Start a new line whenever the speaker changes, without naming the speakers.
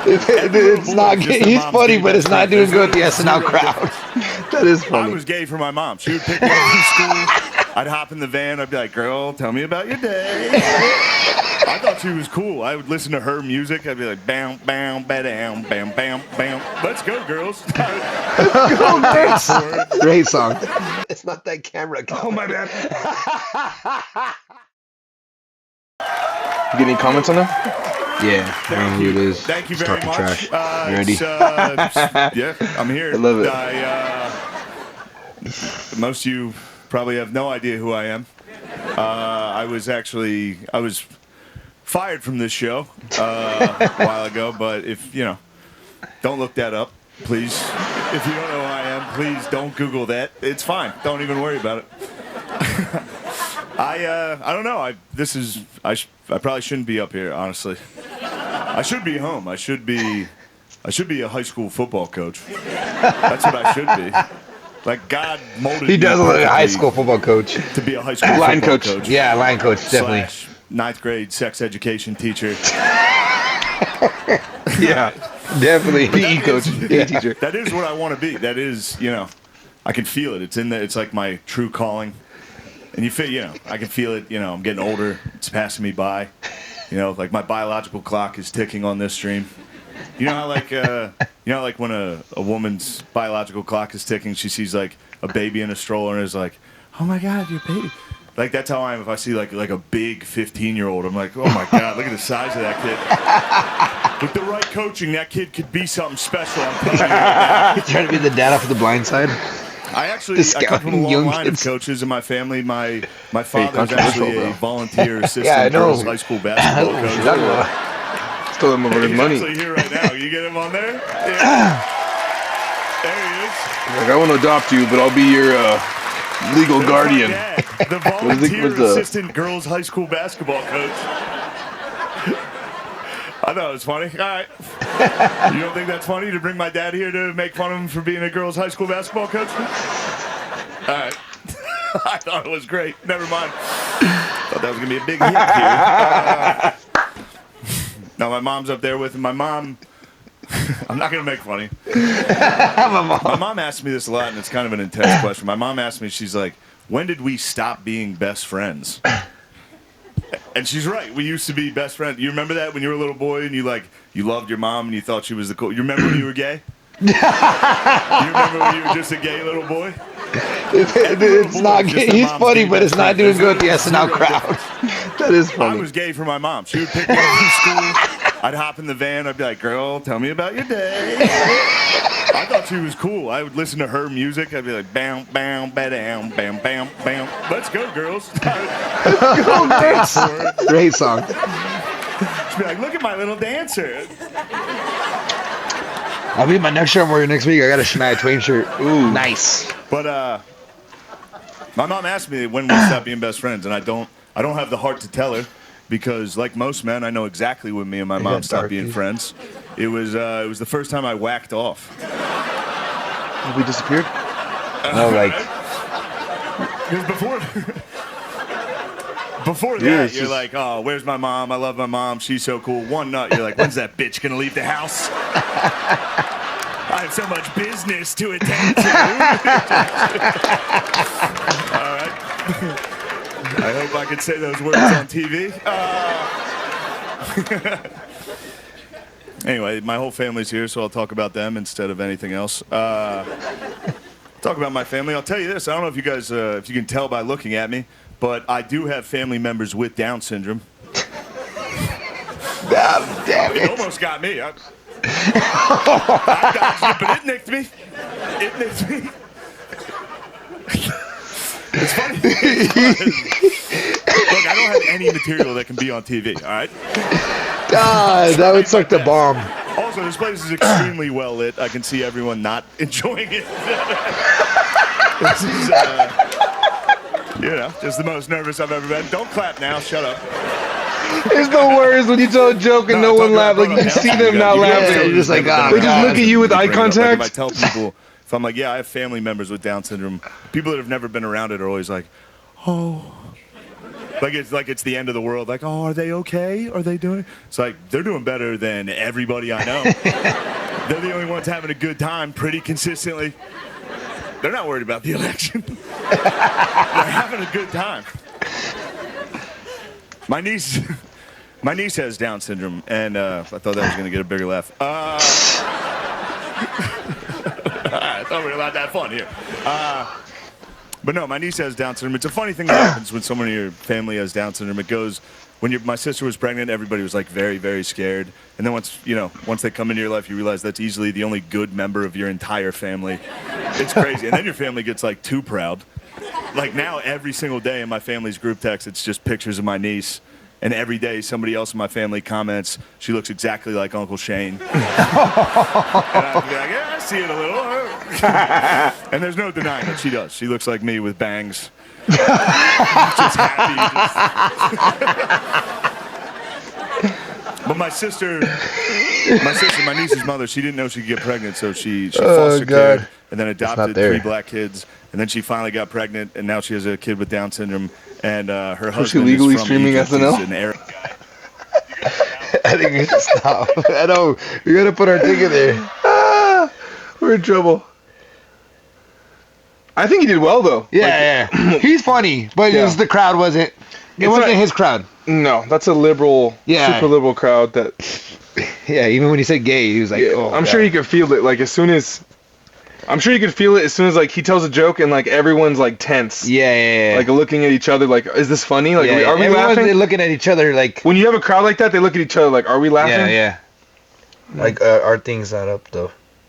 It's not. He's funny, but it's not doing good with the SNL crowd. That is funny.
I was gay for my mom. She would pick me up from school. I'd hop in the van. I'd be like, "Girl, tell me about your day." I thought she was cool. I would listen to her music. I'd be like, "Bam, bam, bam, bam, bam, bam. Let's go, girls."
Let's go, girls. Great song. It's not that camera.
Oh my bad.
You get any comments on them?
Yeah, I don't know who it is.
Thank you
Just
very
talking
much.
trash. You ready?
Yeah, I'm here.
I love it.
Most of you probably have no idea who I am. I was fired from this show a while ago, but if you know, don't look that up, please. If you don't know who I am, please don't Google that. It's fine. Don't even worry about it. I don't know. I probably shouldn't be up here, honestly. I should be home. I should be a high school football coach. That's what I should be. Like God molded.
He does look like a high school football coach.
To be a high school
line
football
coach.
Yeah, line coach, definitely.
/ 9th grade sex education teacher.
Yeah, definitely. PE coach, PE teacher.
That is what I want to be. That is, you know, I can feel it. It's in there. It's like my true calling. And you feel, you know, I can feel it. You know, I'm getting older. It's passing me by. You know, like my biological clock is ticking on this stream. You know how like when a woman's biological clock is ticking, she sees like a baby in a stroller and is like, "Oh my God, your baby!" Like that's how I am. If I see like a big 15-year-old, I'm like, "Oh my God, look at the size of that kid." With the right coaching, that kid could be something special. I'm telling you right now.
Trying to be the dad off of the Blind Side.
I come from a long line of coaches in my family. My father's actually a volunteer assistant girls high school basketball coach.
Stole him over his money.
He's actually here right now. You get him on there? Yeah. There he is.
Like, I want to adopt you, but I'll be your legal guardian.
The volunteer assistant girls high school basketball coach. I thought it was funny. All right. You don't think that's funny to bring my dad here to make fun of him for being a girls high school basketball coach? All right. I thought it was great. Never mind. Thought that was going to be a big hit here. Now, my mom's up there with him. My mom, I'm not going to make funny. My mom asked me this a lot, and it's kind of an intense question. My mom asked me, she's like, when did we stop being best friends? And she's right. We used to be best friends. You remember that when you were a little boy and you loved your mom and you thought she was the cool. You remember when you were gay? You remember when you were just a gay little boy?
It's not. He's funny, but it's not doing good with the SNL crowd. That is funny.
I was gay for my mom. She would pick me up from school. I'd hop in the van. I'd be like, "Girl, tell me about your day." I thought she was cool. I would listen to her music. I'd be like, "Bam, bam, bam, bam, bam, bam. Let's go, girls."
Let's go, girls. Great song.
She'd be like, "Look at my little dancer."
I'll be in my next shirt I'm wearing next week. I got a Shania Twain shirt. Ooh, nice.
But my mom asked me when we stopped being best friends, and I don't have the heart to tell her because, like most men, I know exactly when me and my mom stopped being friends. It was the first time I whacked off.
Have we disappeared?
No, like
because before that, you're like, "Oh, where's my mom? I love my mom. She's so cool." One nut, you're like, "When's that bitch gonna leave the house? I have so much business to attend to." All right. I hope I could say those words on TV. Anyway, my whole family's here, so I'll talk about them instead of anything else. Talk about my family. I'll tell you this. I don't know if you guys, if you can tell by looking at me, but I do have family members with Down syndrome.
damn it.
It almost got me. I dodged it, but it nicked me. It nicked me. It's funny. Look, I don't have any material that can be on TV, all right?
God, that would suck the bomb.
Also, this place is extremely well lit. I can see everyone not enjoying it. This is, just the most nervous I've ever been. Don't clap now. Shut up.
It's the worst when you tell a joke and no one laughs. Like, you see them not laughing. You're just like,
they just look at you with eye contact.
Like if I tell people, if I'm like, yeah, I have family members with Down syndrome, people that have never been around it are always like, oh. Like it's the end of the world. Like, oh, are they okay? Are they doing? It's like they're doing better than everybody I know. They're the only ones having a good time pretty consistently. They're not worried about the election. They're having a good time. My niece has Down syndrome, and I thought that was going to get a bigger laugh. I thought we were allowed to have fun here. But no, my niece has Down syndrome. It's a funny thing that happens when someone in your family has Down syndrome. It goes, when my sister was pregnant, everybody was like very, very scared. And then once they come into your life, you realize that's easily the only good member of your entire family. It's crazy. And then your family gets like too proud. Like now, every single day in my family's group text, it's just pictures of my niece. And every day, somebody else in my family comments, she looks exactly like Uncle Shane. And I'll be like, yeah, I see it a little. And there's no denying that she does. She looks like me with bangs. Just happy. But my niece's mother, she didn't know she could get pregnant, so she foster cared and then adopted 3 black kids. And then she finally got pregnant, and now she has a kid with Down syndrome. And her husband
legally
is from
streaming
Egypt.
SNL?
He's an Arab guy.
I think we should stop. I know. We gotta put our thing in there.
We're in trouble. I think he did well though.
Yeah. He's funny, but it was the crowd wasn't. It wasn't his crowd.
No, that's a liberal, super liberal crowd that.
Yeah, even when he said gay, he was like, "Oh."
I'm sure he could feel it. Like as soon as like he tells a joke and like everyone's like tense.
Yeah.
Like looking at each other, like, is this funny? Like, are we
Everyone's
laughing?
looking at each other like.
When you have a crowd like that, they look at each other like, are we laughing?
Yeah.
Like our thing's not up though.